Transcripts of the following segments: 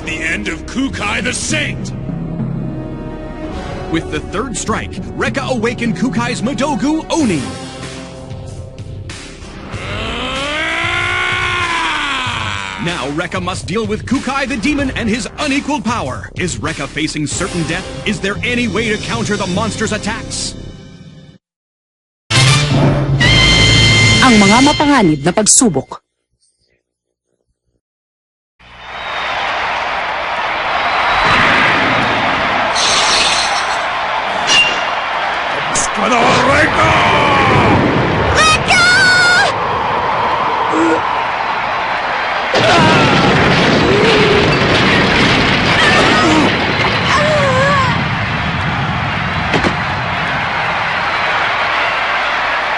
the end of Kukai the Saint! With the third strike, Rekka awakened Kukai's Madogu Oni. Now Rekka must deal with Kukai the Demon and his unequaled power. Is Rekka facing certain death? Is there any way to counter the monster's attacks? Ang mga mapanganib na pagsubok. Para Rekka! Rekka!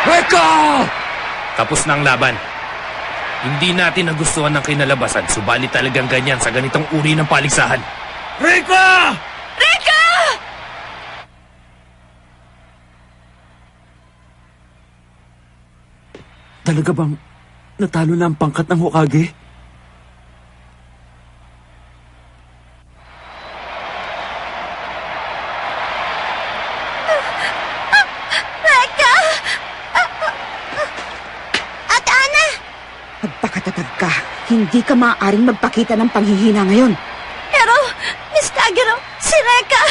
Rekka! Tapos na ang laban. Hindi natin nagustuhan ng kinalabasan, subalit talagang ganyan sa ganitong uri ng paligsahan. Rekka! Rekka! Talaga bang natalo na ang pangkat ng Hokage? Rekka! At Ana! Magpakatatag ka. Hindi ka maaaring magpakita ng panghihina ngayon. Pero, Miss Kagero, si Rekka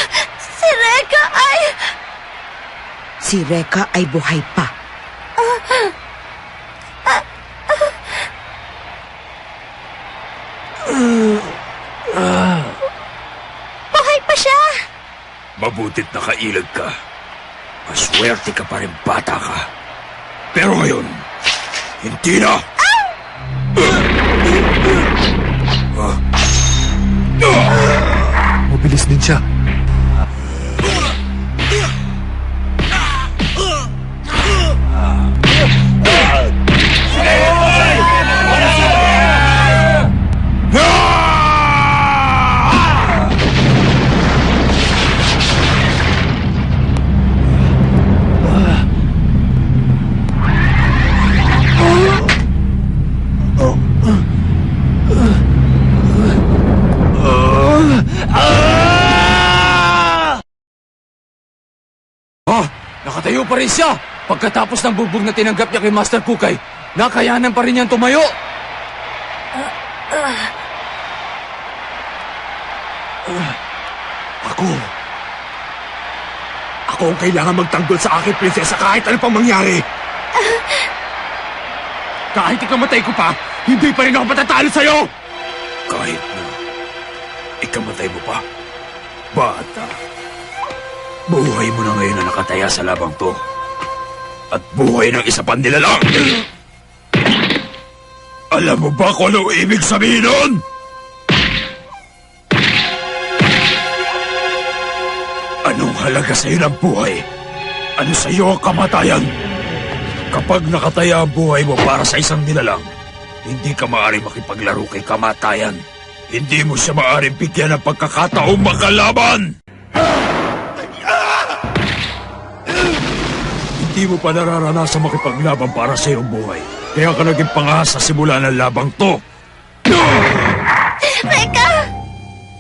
ay... Si Rekka ay buhay pa. Buhay pa siya! Mabutit nakailag ka. Maswerte ka pa rin bata ka. Pero ngayon, hindi na! Mabilis din siya. Nakatayo pa rin siya! Pagkatapos ng bugbog na tinanggap niya kay Master Kukai, nakayanan pa rin niyang tumayo! Ako ang kailangan magtanggol sa aking prinsesa kahit ano pang mangyari. Kahit ikamatay ko pa, hindi pa rin ako matatalo sa'yo! Kahit na ikamatay mo pa, bata. Buhay mo na ngayon na nakataya sa labang to. At buhay ng isa pang nilalang. Alam mo ba kung ano ibig sabihin nun? Anong halaga sa'yo ng buhay? Ano sa'yo ang kamatayan? Kapag nakataya ang buhay mo para sa isang nilalang, hindi ka maaaring makipaglaro kay kamatayan. Hindi mo siya maaaring bigyan ng pagkakataong makalaban! Hindi mo pa nararanasan makipaglaban para sa iyong buhay. Kaya ka naging pangahas sa simula ng labang to. Rekka!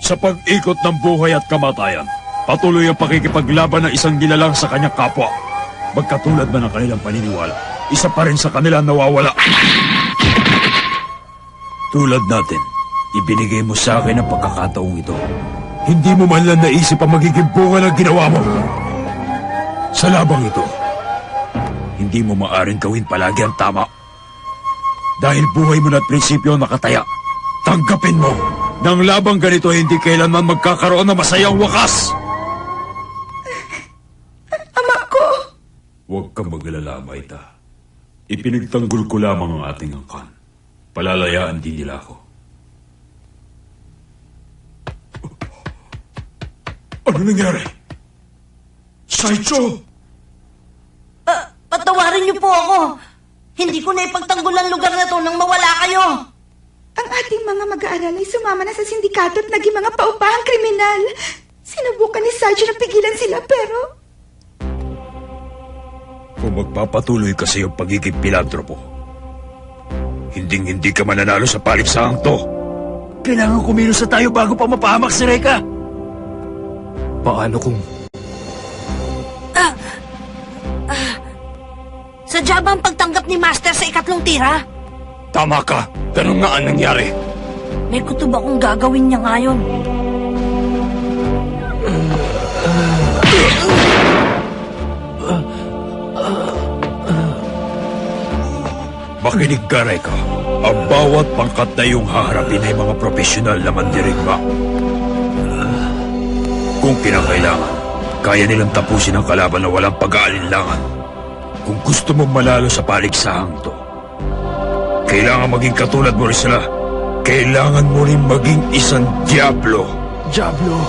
Sa pag-ikot ng buhay at kamatayan, patuloy ang pakikipaglaban ng isang nilalang sa kanyang kapwa. Magkatulad man ang kanilang paniniwala, isa pa rin sa kanila nawawala. Tulad natin, ibinigay mo sa akin ang pagkakataong ito. Hindi mo man lang naisip ang magiging bunga ng ginawa mo. Sa labang ito, hindi mo maaring gawin palagi ang tama. Dahil buhay mo na at prinsipyo nakataya, tanggapin mo na ang labang ganito hindi kailanman magkakaroon ng masayang wakas. Ama ko! Huwag kang mag-alala, Maita. Ipinagtanggol ko lamang ang ating angkan. Palalayaan din nila ako. Ano nangyari? Saicho! Patawarin niyo po ako. Hindi ko na ipagtanggol ang lugar na to nang mawala kayo. Ang ating mga mag-aaral ay sumama na sa sindikato at naging mga paupahang kriminal. Sinubukan ni Sarge na pigilan sila pero... Kung magpapatuloy kasi yung pagiging pilantropo, hindi ka mananalo sa paliksahang to. Kailangan kumilos na tayo bago pa mapahamak si Reka. Paano kung... Sadya ba ang pagtanggap ni Master sa ikatlong tira? Tama ka. Ganun nga ang nangyari. May kutob akong gagawin niya ngayon. Makinig ka, Reka. Ang bawat pangkat na iyong haharapin ay mga profesional na mandirigma. Kung kinakailangan, kaya nilang tapusin ang kalaban na walang pag-aalinlangan. Kung gusto mong malalo sa paligsahang to, kailangan maging katulad mo rin sila. Kailangan mo rin maging isang Diablo. Diablo?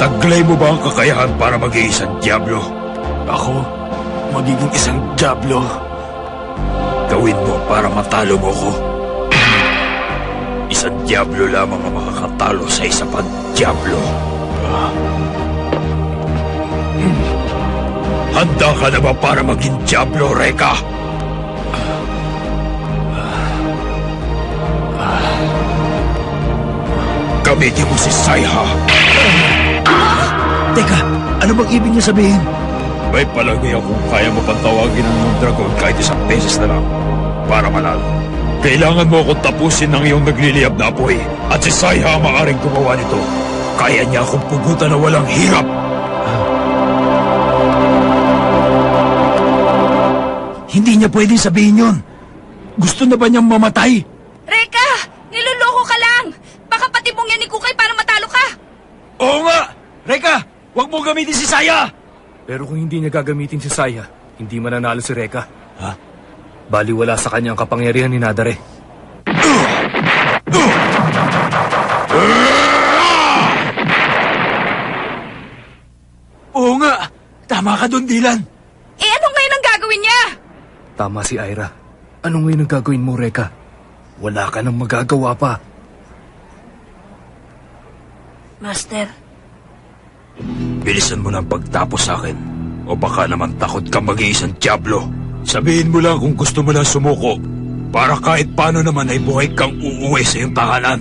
Taglay mo ba ang kakayahan para maging isang Diablo? Ako? Magiging isang Diablo? Gawin mo para matalo mo ko. Isang Diablo lamang ang makakatalo sa isa pang Diablo. Handa ka na ba para maging Diablo, Reka? Gamitin mo si Saiha. Teka, ano bang ibig niya sabihin? May palagay akong kaya mo pang tawagin ang iyong dragon kahit isang beses na lang para manalo. Kailangan mo akong tapusin ng iyong nagliliyab na apoy at si Saiha ang maaaring gumawa nito. Kaya niya akong pugutan na walang hirap. Hindi niya pwedeng sabihin yun. Gusto na ba niyang mamatay? Reka! Niloloko ka lang! Baka pati mong yan ni Kukay para matalo ka! Oo nga! Reka! Huwag mo gamitin si Saya! Pero kung hindi niya gagamitin si Saya, hindi mananalo si Reka. Ha? Baliwala sa kanya ang kapangyarihan ni Nadare. Oo nga! Tama ka doon, Dylan! Eh ano ngayon ang gagawin niya? Tama si Ira. Anong ngayon ang gagawin mo, Reka? Wala ka nang magagawa pa. Master, Bilisan mo ng pagtapos sa akin o baka naman takot kang maging isang Diablo. Sabihin mo lang kung gusto mo lang sumuko para kahit paano naman ay buhay kang uuwi sa iyong tahanan.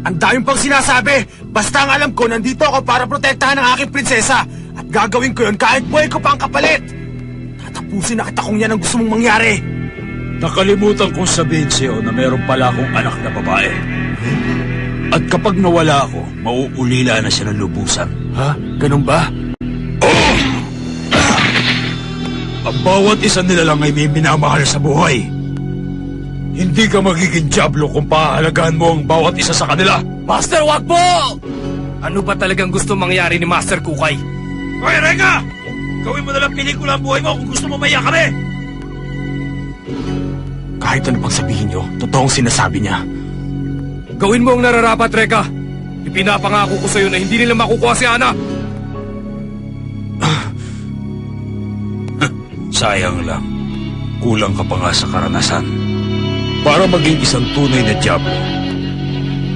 Ang dami pang sinasabi. Basta ang alam ko, nandito ako para protektahan ang aking prinsesa. At gagawin ko yun kahit buhay ko pa ang kapalit. Tatapusin na kita kung yan ang gusto mong mangyari. Nakalimutan kong sabihin sa'yo na meron pala akong anak na babae. At kapag nawala ako, mauulila na siya ng lubusan. Ha? Ganun ba? Oh! Ang bawat isa nila lang ay may minamahal sa buhay. Hindi ka magiging Diablo kung pahalagaan mo ang bawat isa sa kanila. Master, wag po! Ano ba talagang gusto mangyari ni Master Kukay? Hoy, Reka! Gawin mo na lang pelikula ang buhay mo kung gusto mo maiyak kami! Kahit ano pang sabihin nyo, totoong sinasabi niya. Gawin mo ang nararapat, Reka. Ipinapangako ko sa'yo na hindi nila makukuha si Ana. Sayang lang. Kulang ka pa nga sa karanasan. Para maging isang tunay na Diablo,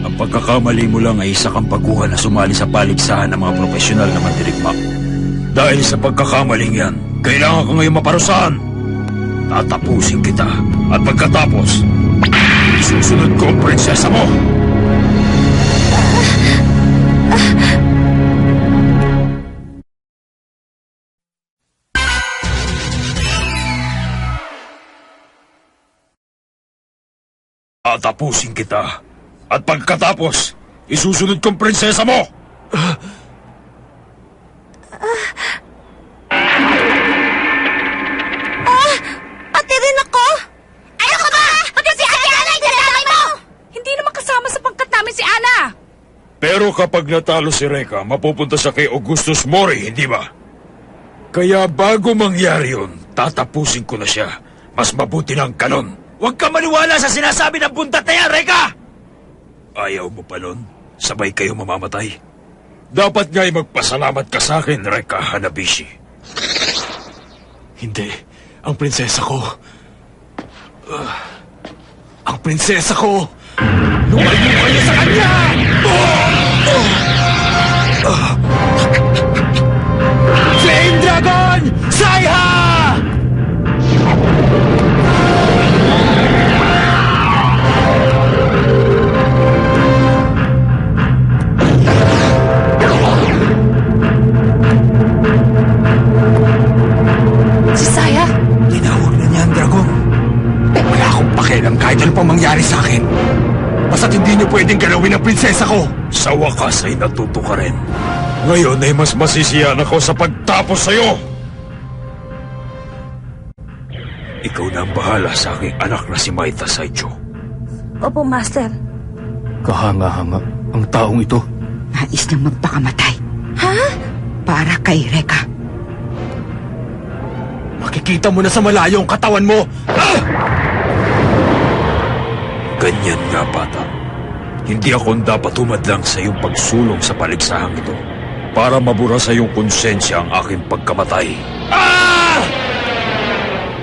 ang pagkakamali mo lang ay isa kang pagkuha na sumali sa paligsahan ng mga profesional na mandirigma. Dahil sa pagkakamaling yan, kailangan ka ngayon maparusahan. Tatapusin kita at pagkatapos, isusunod ko ang prinsesa mo. Tatapusin kita at pagkatapos, isusunod ko ang prinsesa mo. Pati rin ako! Ano ka ba? Pati si Ana ang dinadamay mo! Hindi naman kasama sa pangkat namin si Ana! Pero kapag natalo si Reka, mapupunta siya kay Augustus Mori, hindi ba? Kaya bago mangyari yun, tatapusin ko na siya. Mas mabuti ng kanon. Huwag ka maniwala sa sinasabi ng buntat na yan, Reka! Ayaw mo pa nun? Sabay kayo mamamatay. Dapat nga'y magpasalamat ka sa akin, Reka Hanabishi. Hindi. Ang prinsesa ko. Ang prinsesa ko! Lumayo kayo sa kanya! Flame Dragon! Saiha! pakialam kahit ano pang mangyari sa akin. Basta't hindi niyo pwedeng galawin ang prinsesa ko. Sa wakas ay natuto ka rin. Ngayon ay mas masisiyan ako sa pagtapos sa'yo. Ikaw na ang bahala sa aking anak na si Maita Saicho. Opo, Master. Kahanga-hanga ang taong ito. Nais niyang magpakamatay. Ha? Para kay Reka. Makikita mo na sa malayo ang katawan mo. Ganyan nga, bata. Hindi ako dapat humadlang sa iyong pagsulong sa paligsahang ito para mabura sa iyong konsensya ang aking pagkamatay.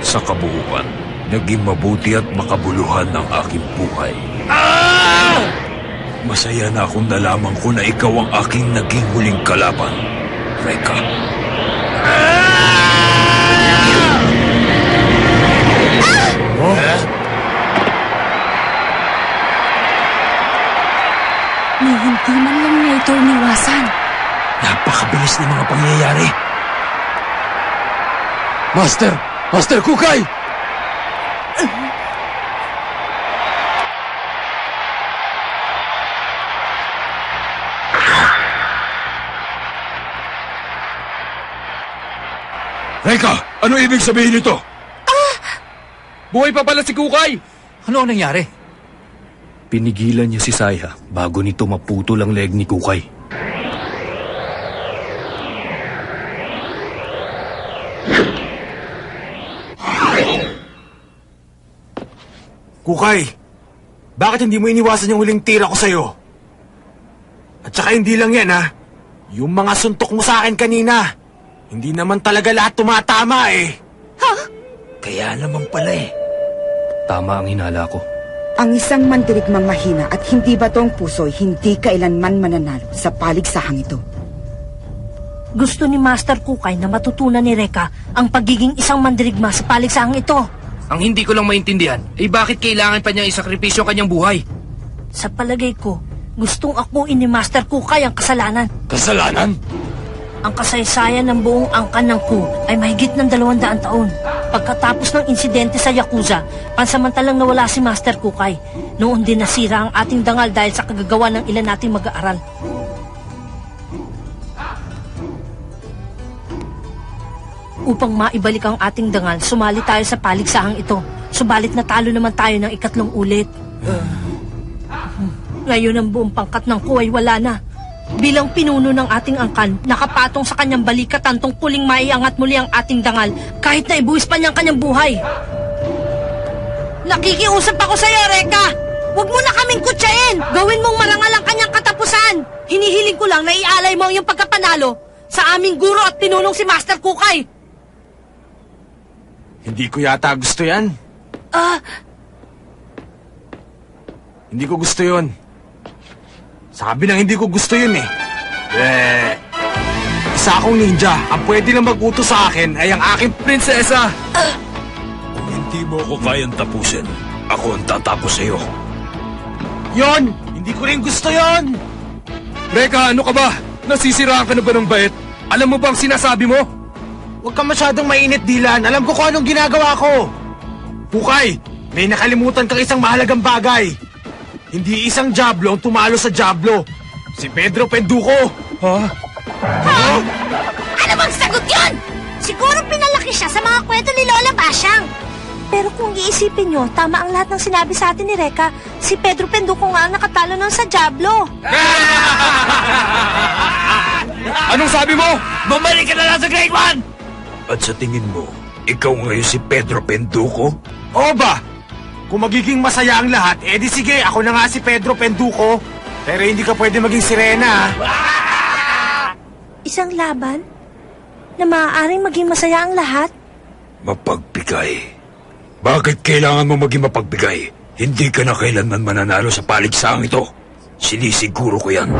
Sa kabuuan, naging mabuti at makabuluhan ang aking buhay. Masaya na akong nalaman ko na ikaw ang aking naging huling kalaban, Reka. Ni hindi man lang niya ito iniwasan. Napakabilis ng mga pangyayari. Master! Master Kukay! Reka, ano ibig sabihin nito? Buhay pa pala si Kukay! Ano ang nangyari? Pinigilan niya si Saya bago nito maputol ang leg ni Kukay. Kukay, bakit hindi mo iniwasan yung huling tira ko sa'yo? At saka hindi lang yan, ha? Yung mga suntok mo sa akin kanina, hindi naman talaga lahat tumatama, eh. Kaya naman pala eh. Tama ang hinala ko. Ang isang mandirigmang mahina at hindi batong puso'y hindi kailanman mananalo sa paligsahang ito. Gusto ni Master Kukay na matutunan ni Reka ang pagiging isang mandirigma sa paligsahang ito. Ang hindi ko lang maintindihan ay bakit kailangan pa niyang isakripisyo ang kanyang buhay. Sa palagay ko, gustong akuin ni Master Kukay ang kasalanan. Kasalanan? Ang kasaysayan ng buong angkan ng Ku ay mahigit ng 200 taon. Pagkatapos ng insidente sa Yakuza, pansamantalang nawala si Master Kukay. Noon din nasira ang ating dangal dahil sa kagagawa ng ilan nating mag-aaral. Upang maibalik ang ating dangal, sumali tayo sa paligsahang ito. Subalit natalo naman tayo ng 3 ulit. Ngayon ang buong pangkat ng Ku ay wala na. Bilang pinuno ng ating angkan, nakapatong sa kanyang balikat ang tungkuling maiangat muli ang ating dangal kahit na ibuwis pa niya ang kanyang buhay. Nakikiusap ako sa iyo, Reka! Huwag mo na kaming kutsain! Gawin mong marangal ang kanyang katapusan! Hinihiling ko lang na ialay mo ang iyong pagkapanalo sa aming guro at pinunong si Master Kukay! Hindi ko yata gusto yan. Hindi ko gusto yun. Sabi nang hindi ko gusto yun eh. Isa akong ninja. Ang pwede lang mag-utos sa akin ay ang aking prinsesa. Kung hindi mo ako kayang tapusin, ako ang tatapos sa'yo. Yon! Hindi ko rin gusto yon. Reka, ano ka ba? Nasisiraan ka na ba ng bait? Alam mo bang sinasabi mo? Huwag ka masyadong mainit, Dylan. Alam ko kung anong ginagawa ko. Kukay, may nakalimutan kang isang mahalagang bagay. Hindi isang Diablo ang tumalo sa Diablo. Si Pedro Penduko. Ano bang sagot yun? Siguro pinalaki siya sa mga kwento ni Lola Basyang. Pero kung iisipin nyo, tama ang lahat ng sinabi sa atin ni Reka. Si Pedro Penduko nga ang nakatalo nun sa Diablo. Anong sabi mo? Bumalik ka na lang sa grade 1! At sa tingin mo, ikaw ngayon si Pedro Penduko? O ba? Kung magiging masaya ang lahat, edi sige, ako na nga si Pedro Penduko. Pero hindi ka pwede maging sirena, ha? Isang laban na maaaring maging masaya ang lahat? Mapagbigay. Bakit kailangan mo maging mapagbigay? Hindi ka na kailanman mananalo sa paligsahang ito. Sinisiguro ko yan.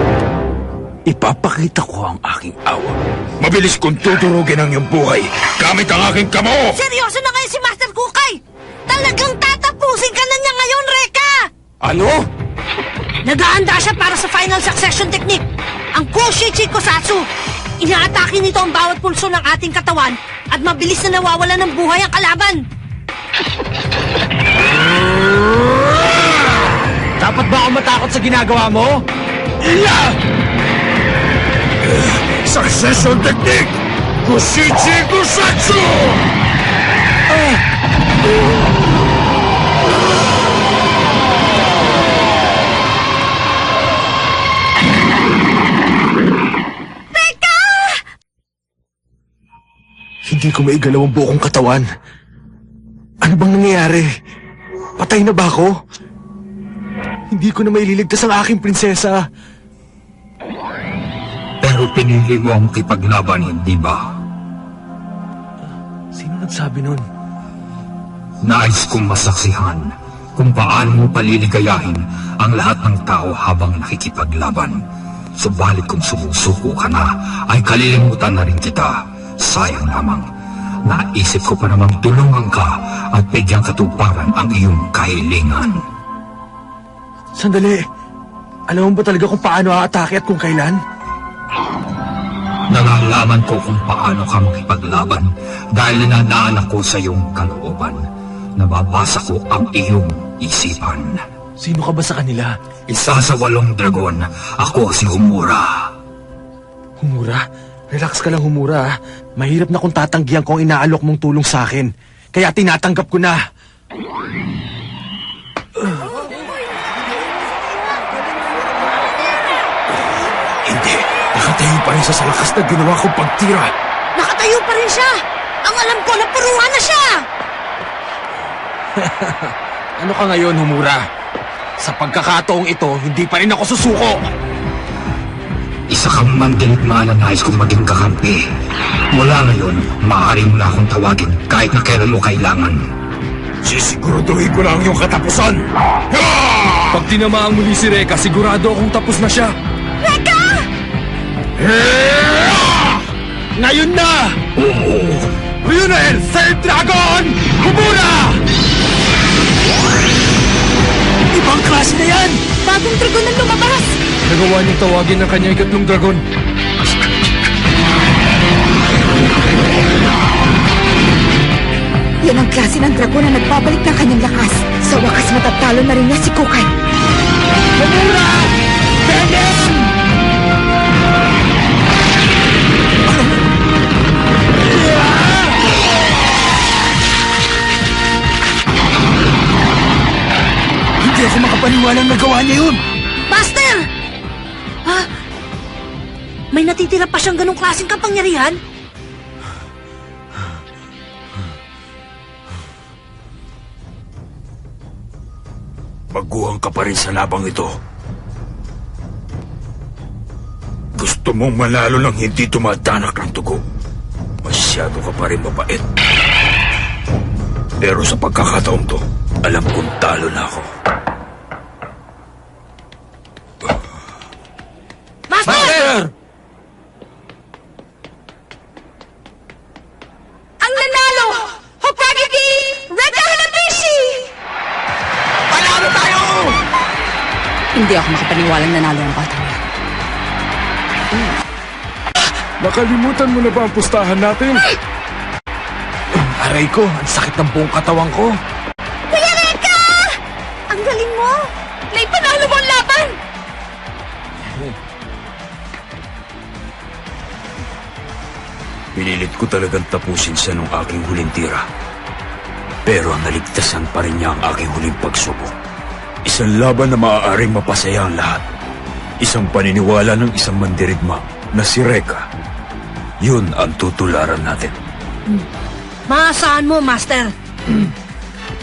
Ipapakita ko ang aking awa. Mabilis kong tuturugin ang iyong buhay gamit ang aking kamo! Seryoso na kayo si Master Kukay! Talagang tatapusin ka na niya ngayon, Reka! Ano? Nag-aanda siya para sa final succession technique, ang Kushi Chikosatsu. Inaatake nito ang bawat pulso ng ating katawan at mabilis na nawawala ng buhay ang kalaban. natatakot sa ginagawa mo? Succession technique! Kushichi Kusatsu! Hindi ko maigalaw ang buong katawan. Ano bang nangyayari? Patay na ba ako? Hindi ko na maililigtas ang aking prinsesa. Pero pinili mo ang makipaglaban, hindi ba? Sino nagsabi nun? Nais kong masaksihan kung paano mo paliligayahin ang lahat ng tao habang nakikipaglaban. Subalit kung sumusuko ka na, ay kalilimutan na rin kita. Sayang lamang. Naisip ko pa namang tulungan ka at bigyang katuparan ang iyong kahilingan. Sandali. Alam mo ba talaga kung paano aatake at kung kailan? Nalalaman ko kung paano ka makipaglaban dahil nananaanak ko sa iyong kalooban. Nababasa ko ang iyong isipan. Sino ka ba sa kanila? Isa sa 8 dragon. Ako si Homura. Homura? Relax ka lang, Homura. Mahirap na kung tatanggihan ko ang inaalok mong tulong sa akin. Kaya tinatanggap ko na. Hindi. Nakatayo pa rin siya sa lakas na ginawa kong pagtira. Nakatayo pa rin siya! Ang alam ko, napuruhan na siya! Ano ka ngayon, Homura? Sa pagkakataong ito, hindi pa rin ako susuko. Isa kang mandirigma na nais kong maging kakampi. Mula ngayon, maaari mo na akong tawagin kahit na kailan mo kailangan. Sisiguraduhin ko lang yung katapusan. Pag tinamaan muli si Reka, sigurado akong tapos na siya. Ngayon na! Ryunel, Third Dragon! Homura! Ibang klase na yan! Bagong dragon ang lumabas! Nagawa niyang tawagin ang kanyang 3 dragon. Yan ang klase ng dragon na nagbabalik ng kanyang lakas. Sa wakas matatalo na rin niya si Kukay. Homura! Venom! Hindi ako makapaniwala na nagawa niya yun. Master! Ha? May natitira pa siyang ganong klaseng kapangyarihan? Baguhan ka pa rin sa labang ito. Gusto mong manalo ng hindi tumatanak ng dugo. Masyado ka pa rin mabait. Pero sa pagkakataon to, alam kong talo na ako. Master! Ang nanalo! Hokage Reka Hanabishi! Panalo tayo! Hindi ako makapaniwalang nanalo ang batang yan. Nakalimutan mo na ba ang pustahan natin? Aray ko, ang sakit ng buong katawan ko. Kuya Reka! Ang galing mo! May panalo mo ang laban! Pinilit ko talagang tapusin siya nung aking huling tira. Pero naligtasan pa rin niya ang aking huling pagsubok. Isang laban na maaaring mapasaya ang lahat. Isang paniniwala ng isang mandirigma na si Reka. Yun ang tutularan natin. Maasahan mo, Master.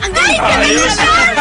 Ang galing ka na naman!